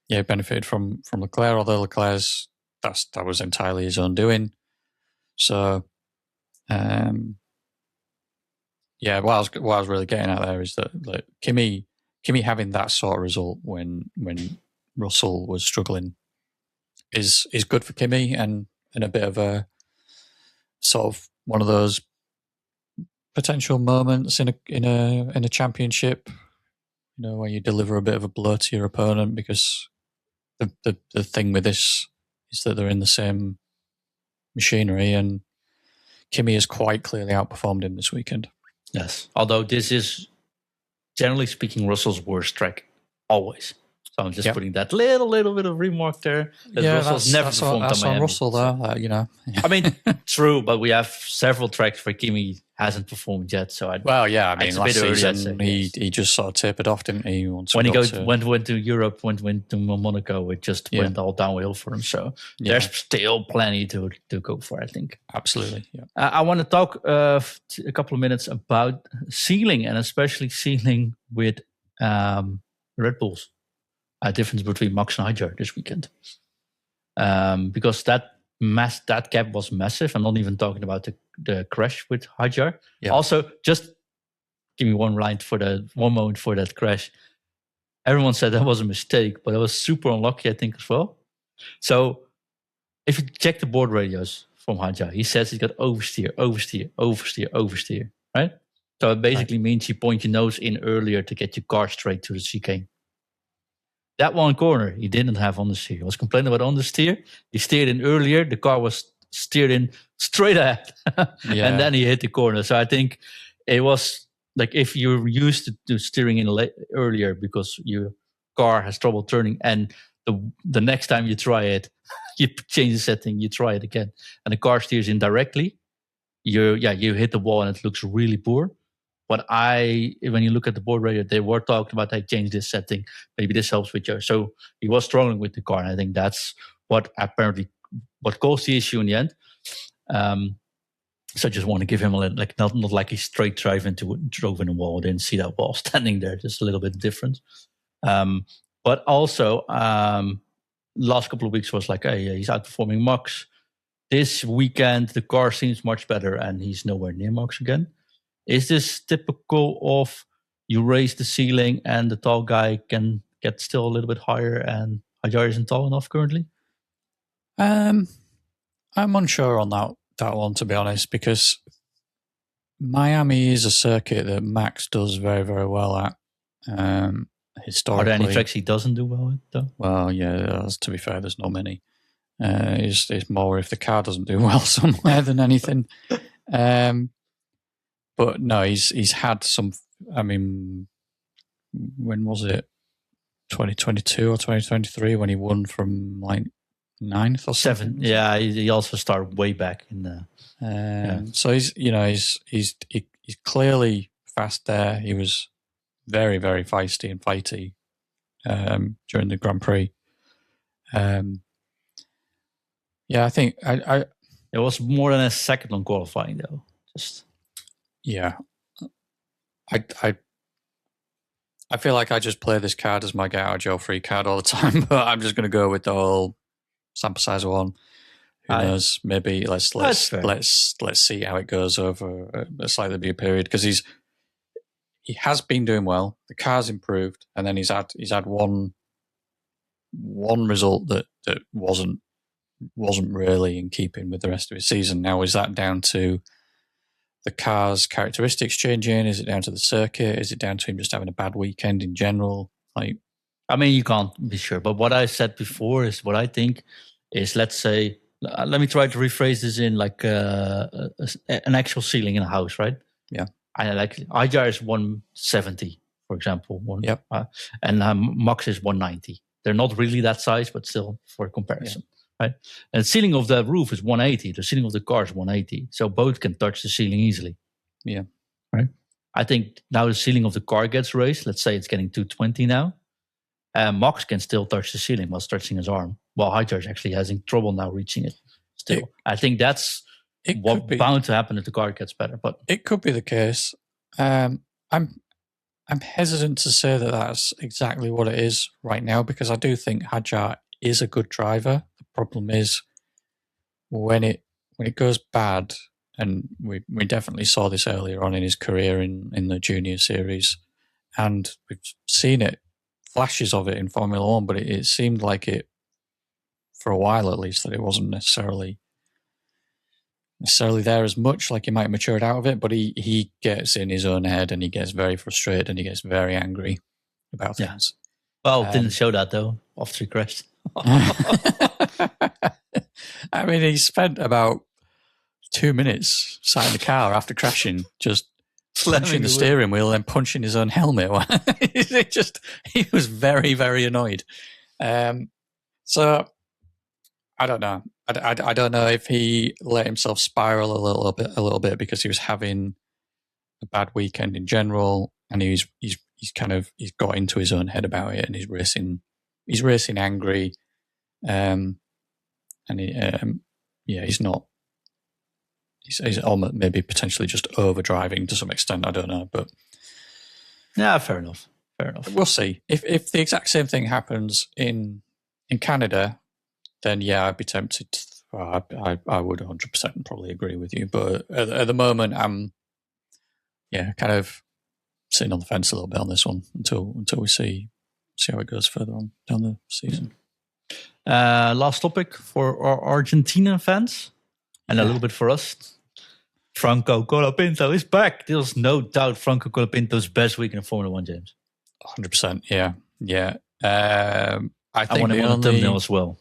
he benefited from Leclerc, although Leclerc's that was entirely his own doing. So, what I was really getting at there is that like, Kimi having that sort of result when Russell was struggling is good for Kimi and a bit of a sort of one of those potential moments in a championship, where you deliver a bit of a blow to your opponent, because the thing with this is that they're in the same machinery, and Kimi has quite clearly outperformed him this weekend. Yes, although this is, generally speaking, Russell's worst track, always. So I'm just putting that little bit of remark there. Russell's never performed on Miami. Russell, though, I mean, true, but we have several tracks where Kimi hasn't performed yet. So last season he just sort of tapered off, didn't he? When he went to Europe, went to Monaco, it just went all downhill for him. So there's still plenty to go for, I think. Absolutely. Yeah. I want to talk a couple of minutes about sealing, and especially sealing with Red Bulls. Difference between Max and Hajar this weekend, because that gap was massive. I'm not even talking about the crash with Hajar. Yeah. Also, just give me one moment for that crash. Everyone said that was a mistake, but it was super unlucky, I think, as well. So if you check the board radios from Hajar, he says he's got oversteer, right? So it basically means you point your nose in earlier to get your car straight to the chicane. That one corner he didn't have understeer. He was complaining about understeer. He steered in earlier. The car was steered in straight ahead. And then he hit the corner. So I think it was like, if you're used to steering in earlier because your car has trouble turning, and the next time you try it, you change the setting, you try it again, and the car steers in directly, you hit the wall and it looks really poor. But when you look at the board radio, they were talking about, I changed this setting. Maybe this helps with you. So he was struggling with the car. And I think that's what caused the issue in the end. So I just want to give him not like he straight drove in a wall. I didn't see that wall standing there. Just a little bit different. But also, last couple of weeks was like, hey, he's outperforming Max. This weekend, the car seems much better and he's nowhere near Max again. Is this typical of you raise the ceiling and the tall guy can get still a little bit higher and Hajar isn't tall enough currently? I'm unsure on that one, to be honest, because Miami is a circuit that Max does very, very well at. Historically. Are there any tracks he doesn't do well with, though? Well, yeah, to be fair, there's not many. It's more if the car doesn't do well somewhere than anything. But no, he's had some. I mean, when was it? 2022 or 2023 when he won from like 9th or 7th? Yeah, he also started way back in the. So he's clearly fast there. He was very, very feisty and fighty during the Grand Prix. I think it was more than a second on qualifying though. Yeah, I feel like I just play this card as my get out of jail free card all the time, but I'm just going to go with the whole sample size one. Who knows? Maybe let's see how it goes over a slightly bigger period, because he has been doing well. The car's improved, and then he's had one result that wasn't really in keeping with the rest of his season. Now, is that down to the car's characteristics changing? Is it down to the circuit? Is it down to him just having a bad weekend in general? I mean, you can't be sure. But what I said before is what I think is, let's say, let me try to rephrase this in like an actual ceiling in a house, right? Yeah. I like Hajar is 170, for example. Yep. And Max is 190. They're not really that size, but still for comparison. Yeah. Right, and the ceiling of the roof is 180. The ceiling of the car is 180, so both can touch the ceiling easily. Yeah, right. I think now the ceiling of the car gets raised. Let's say it's getting 220 now. Max can still touch the ceiling while stretching his arm, while Hajar is actually having trouble now reaching it. Still, I think that's what's bound to happen if the car gets better. But it could be the case. I'm hesitant to say that that's exactly what it is right now, because I do think Hajar is a good driver. The problem is when it goes bad, and we definitely saw this earlier on in his career in the junior series, and we've seen it, flashes of it in Formula One, but it seemed like it, for a while at least, that it wasn't necessarily there as much, like he might have matured out of it, but he gets in his own head and he gets very frustrated and he gets very angry about things. Well, didn't show that though after he crashed. I mean, he spent about 2 minutes sat in the car after crashing, just punching the steering wheel and punching his own helmet. He was very, very annoyed. So I don't know. I don't know if he let himself spiral a little bit because he was having a bad weekend in general, and he's got into his own head about it, and he's racing angry, and he's not. He's almost maybe potentially just overdriving to some extent. I don't know, but yeah, fair enough. We'll see if the exact same thing happens in Canada. Then yeah, I'd be tempted. I would 100% probably agree with you, but at the moment, I'm kind of sitting on the fence a little bit on this one until we see how it goes further on down the season. Last topic for our Argentina fans, and a little bit for us. Franco Colapinto is back. There's no doubt Franco Colapinto's best week in Formula One, James. 100%. Yeah. I think want him on the thumbnail as well.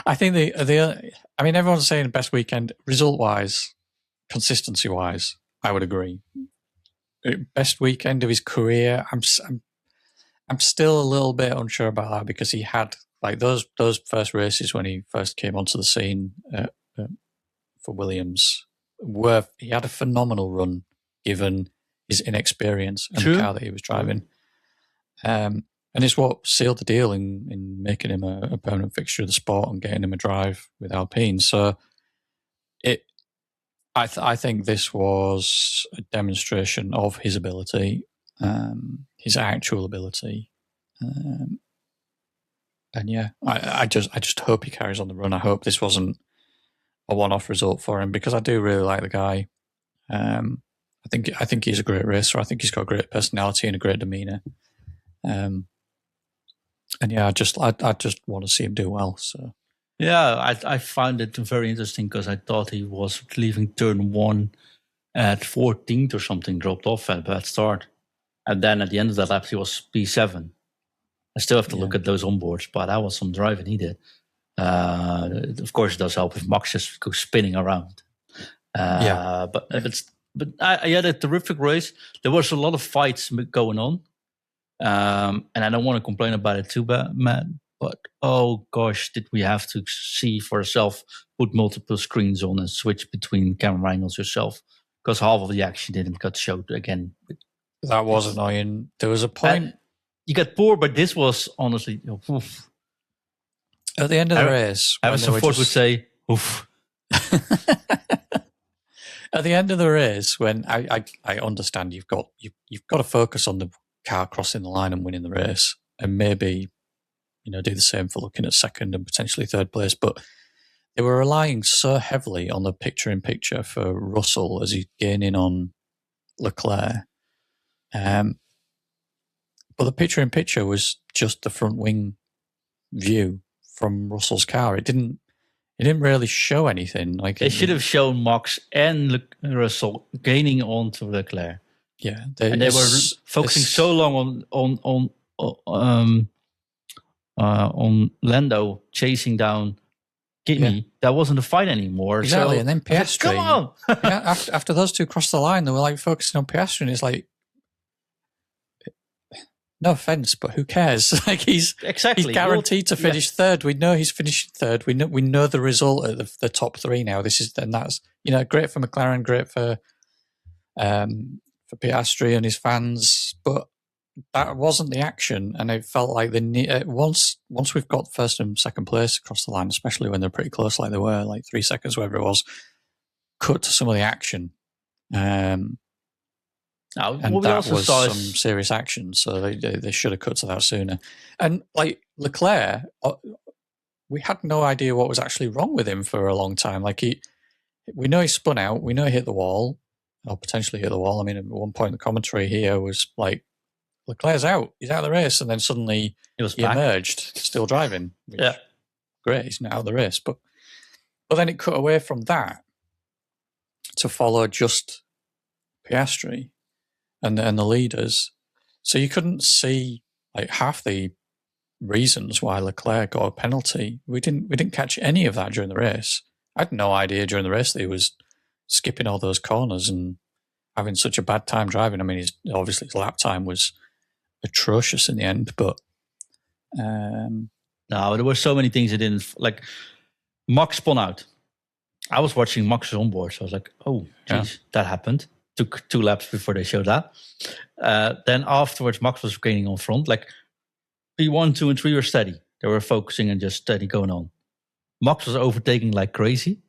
I think I mean, everyone's saying best weekend result wise, consistency wise. I would agree. Best weekend of his career. I'm still a little bit unsure about that because he had like those first races when he first came onto the scene for Williams. He had a phenomenal run given his inexperience and the car that he was driving. And it's what sealed the deal in making him a permanent fixture of the sport and getting him a drive with Alpine. So I think this was a demonstration of his ability, his actual ability. And yeah, I just hope he carries on the run. I hope this wasn't a one-off result for him because I do really like the guy. I think he's a great racer. I think he's got a great personality and a great demeanor. And yeah, I just want to see him do well. So yeah, I found it very interesting because I thought he was leaving turn 1 at 14th or something, dropped off at a bad start, and then at the end of the lap he was P7. I still have to look at those onboards, but that was some driving he did. Of course, it does help if Max just goes spinning around. But I had a terrific race. There was a lot of fights going on. And I don't want to complain about it too bad, Matt, but oh gosh, did we have to see for ourselves, put multiple screens on and switch between camera angles yourself, because half of the action didn't get showed again. That was annoying. There was a point. You got poor, but this was honestly... Oof. At the end of the race... Harrison Ford would say, oof. At the end of the race, when I understand you've got to focus on the car crossing the line and winning the race, and maybe do the same for looking at second and potentially third place, but they were relying so heavily on the picture-in-picture for Russell as he's gaining on Leclerc. But the picture-in-picture was just the front wing view from Russell's car. It didn't really show anything. Like they should have shown Max and Russell gaining onto Leclerc. Yeah, they were focusing so long on Lando chasing down Kimi. That wasn't a fight anymore. Exactly, so, and then Piastri. Come on! after those two crossed the line, they were like focusing on Piastri, and it's like, no offense, but who cares? Like he's guaranteed to finish third. We know he's finishing third. We know the result of the top three now. That's great for McLaren, great for Piastri and his fans, but that wasn't the action, and it felt like once we've got first and second place across the line, especially when they're pretty close, like they were, like 3 seconds, whatever it was, cut to some of the action. Now, And what we that also was saw some is serious action, so they should have cut to that sooner. And like Leclerc, we had no idea what was actually wrong with him for a long time. Like we know he spun out, we know he hit the wall, or potentially hit the wall. I mean, at one point the commentary here was like, Leclerc's out, he's out of the race, and then suddenly he he emerged, still driving. Which, Yeah. Great, he's not out of the race. But then it cut away from that to follow just Piastri and the leaders. So you couldn't see like half the reasons why Leclerc got a penalty. We didn't catch any of that during the race. I had no idea during the race that he was skipping all those corners and having such a bad time driving. I mean, obviously his lap time was atrocious in the end, but no, there were so many things that didn't like. Max spun out. I was watching Max's onboard, so I was like, "Oh, geez, that happened." Took 2 laps before they showed that. Then afterwards, Max was gaining on front. Like P1, 2, and 3 were steady. They were focusing and just steady going on. Max was overtaking like crazy.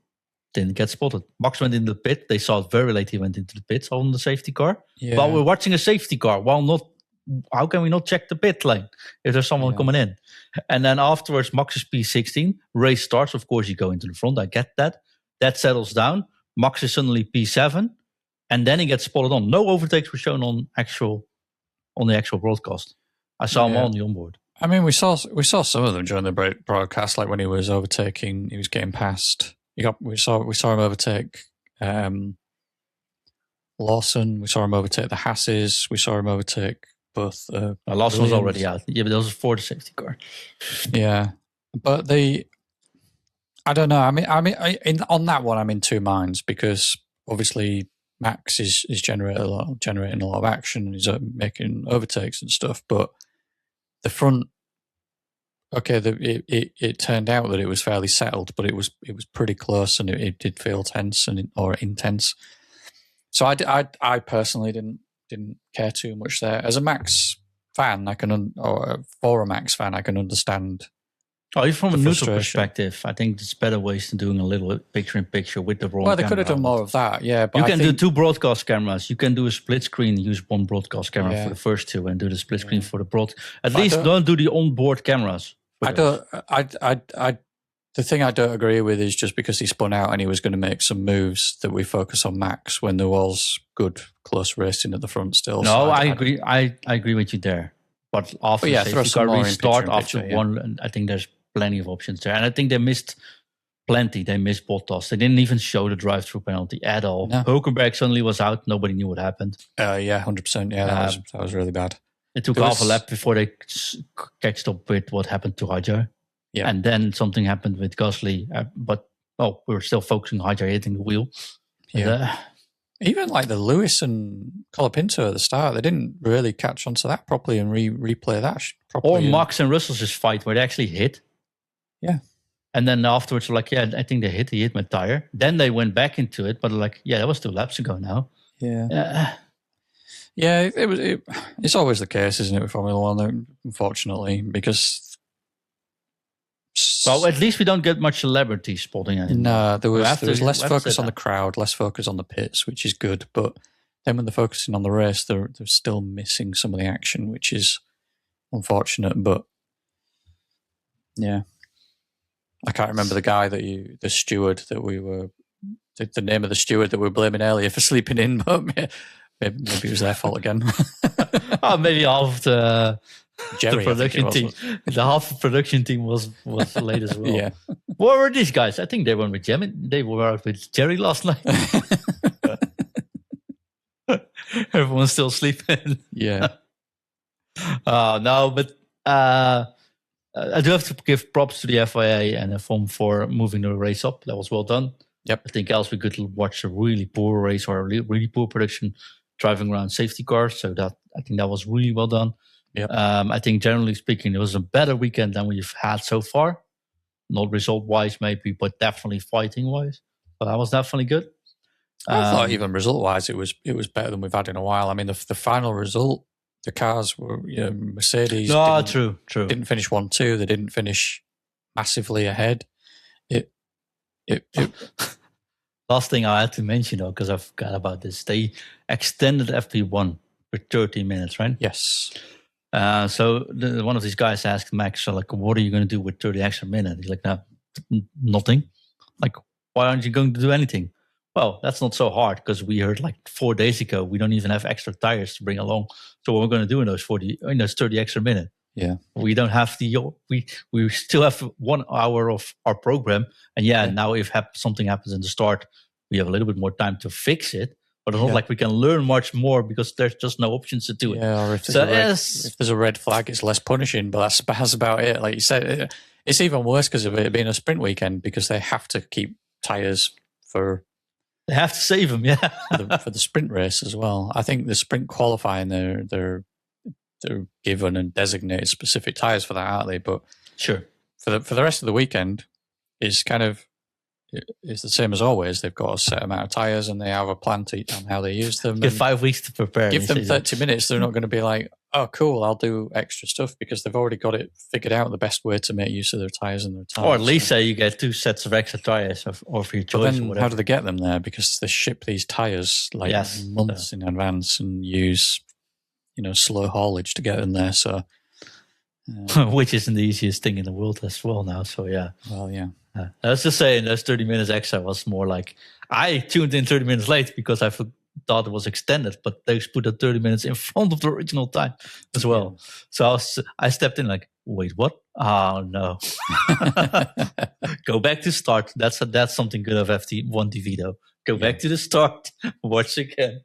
Didn't get spotted. Max went into the pit. They saw it very late. He went into the pits on the safety car. yeah. While we're watching a safety car, how can we not check the pit lane if there's someone coming in? And then afterwards, Max is P16. Race starts. Of course, you go into the front. I get that. That settles down. Max is suddenly P7. And then he gets spotted on. No overtakes were shown on the actual broadcast. I saw him on the onboard. I mean, we saw some of them during the broadcast, like when he was overtaking, he was getting past. We saw him overtake Lawson. We saw him overtake the Hasses. We saw him overtake both. Lawson was already out. Yeah, but that was for the safety car. Yeah, but I don't know. I mean, on that one, I'm in two minds because obviously Max is generating a lot of action and he's making overtakes and stuff. But the front, okay, it turned out that it was fairly settled, but it was pretty close and it did feel tense or intense. So I personally didn't care too much there. As a Max fan, for a Max fan, I can understand. Oh, from a neutral perspective, I think there's better ways than doing a little picture-in-picture with the wrong. Well, they could have done more of that, yeah. But you can do 2 broadcast cameras. You can do a split screen, use 1 broadcast camera for the first 2, and do the split screen for the broad. At least don't do the onboard cameras. The thing I don't agree with is just because he spun out and he was going to make some moves that we focus on Max when there was good close racing at the front still. No, so I agree. I agree with you there. But after the safety car restart, after one, I think there's plenty of options there. And I think they missed plenty. They missed Bottas. They didn't even show the drive-through penalty at all. No. Hulkenberg suddenly was out. Nobody knew what happened. Yeah, 100%. Yeah, that was really bad. It took half a lap before they catched up with what happened to Hajar. Yeah. And then something happened with Gasly. But we were still focusing on Hajar hitting the wheel. Yeah. Even like the Lewis and Colapinto at the start, they didn't really catch onto that properly and replay that properly. Or Max and Russell's fight where they actually hit. Yeah. And then afterwards, like, I think they hit my tire. Then they went back into it, but like, that was 2 laps ago now. Yeah. Yeah, it's always the case, isn't it, with Formula One, unfortunately, because... Well, at least we don't get much celebrity spotting anymore. No, there was less focus on the crowd, less focus on the pits, which is good. But then when they're focusing on the race, they're still missing some of the action, which is unfortunate. But yeah, I can't remember the steward that we were, the name of the steward that we were blaming earlier for sleeping in, but maybe it was their fault again. Maybe half the production team. Was. The half production team was late as well. Yeah. What were these guys? I think they were with Jerry. They were out with Jerry last night. Everyone's still sleeping. Yeah. No, but I do have to give props to the FIA and FOM for moving the race up. That was well done. Yep. I think else we could watch a really poor race or a really poor production driving around safety cars. So I think that was really well done. Yep. I think generally speaking, it was a better weekend than we've had so far. Not result-wise maybe, but definitely fighting-wise. But that was definitely good. I thought even result-wise, it was better than we've had in a while. I mean, the final result, the cars were, Mercedes. True. Didn't finish 1-2. They didn't finish massively ahead. Last thing I had to mention, though, because I forgot about this, they extended FP1 for 30 minutes, right? Yes. So one of these guys asked Max, like, what are you going to do with 30 extra minutes? He's like, no, nothing. Like, why aren't you going to do anything? Well, that's not so hard because we heard like 4 days ago, we don't even have extra tires to bring along. So what we're going to do in those 30 extra minutes? Yeah. We don't have we still have 1 hour of our program. And now if something happens in the start, we have a little bit more time to fix it. But it's not like we can learn much more because there's just no options to do it. Yeah, or if there's a red flag, it's less punishing, but that's about it. Like you said, it's even worse because of it being a sprint weekend because they have to keep tyres for... They have to save them, yeah. for the sprint race as well. I think the sprint qualifying, they're given and designated specific tyres for that, aren't they? But sure, for the rest of the weekend, it's the same as always. They've got a set amount of tyres and they have a plan on how they use them. Give 5 weeks to prepare. Give them 30 minutes. They're not going to be like, oh, cool, I'll do extra stuff because they've already got it figured out the best way to make use of their tyres and their tires. Or at least say you get 2 sets of extra tyres or for your choice. Then or whatever. How do they get them there? Because they ship these tyres like months in advance and use, slow haulage to get them there. So, which isn't the easiest thing in the world as well now. So yeah. Well, yeah. Let's just say those 30 minutes extra was more like I tuned in 30 minutes late because I thought it was extended, but they put the 30 minutes in front of the original time as well. So I stepped in like, wait, what? Oh no. Go back to start. That's something good of FT1 TV though. Go back to the start. Watch again.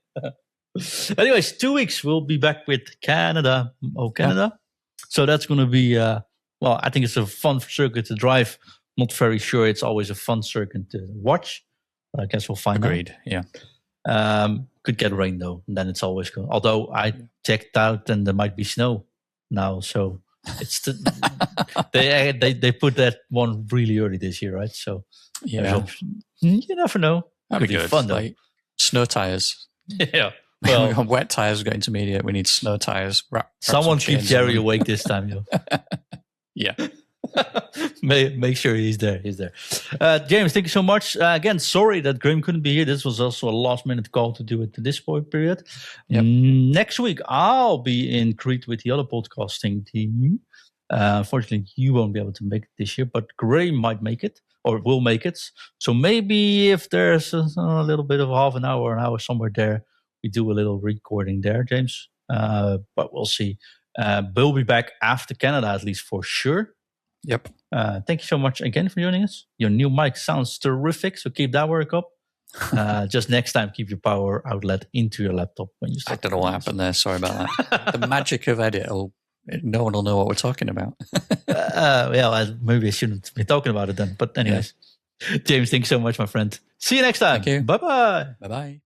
Anyways, 2 weeks we'll be back with Canada. Oh, Canada. Yeah. So that's going to be, I think it's a fun circuit to drive. Not very sure it's always a fun circuit to watch. But I guess we'll find out. Agreed, yeah. Could get rain though, and then it's always good. Although I checked out and there might be snow now, so it's they put that one really early this year, right? So yeah, you never know. That'd be good. Fun though. Like snow tires. Yeah. Well, we got wet tires. We got intermediate. We need snow tires. Someone keep Jerry awake this time, yo. Yeah. Make sure he's there. He's there. James, thank you so much. Again, sorry that Graham couldn't be here. This was also a last-minute call to do it to this point period. Yep. Next week, I'll be in Crete with the other podcasting team. Unfortunately, you won't be able to make it this year, but Graham might make it or will make it. So maybe if there's a little bit of half an hour somewhere there, we do a little recording there, James. But we'll see. We'll be back after Canada, at least for sure. Yep. Thank you so much again for joining us. Your new mic sounds terrific, so keep that work up. Just next time, keep your power outlet into your laptop when you start. I don't know what happened there. Sorry about that. The magic of edit. No one will know what we're talking about. Maybe I shouldn't be talking about it then. But anyways, James, thanks so much, my friend. See you next time. Thank you. Bye-bye. Bye-bye.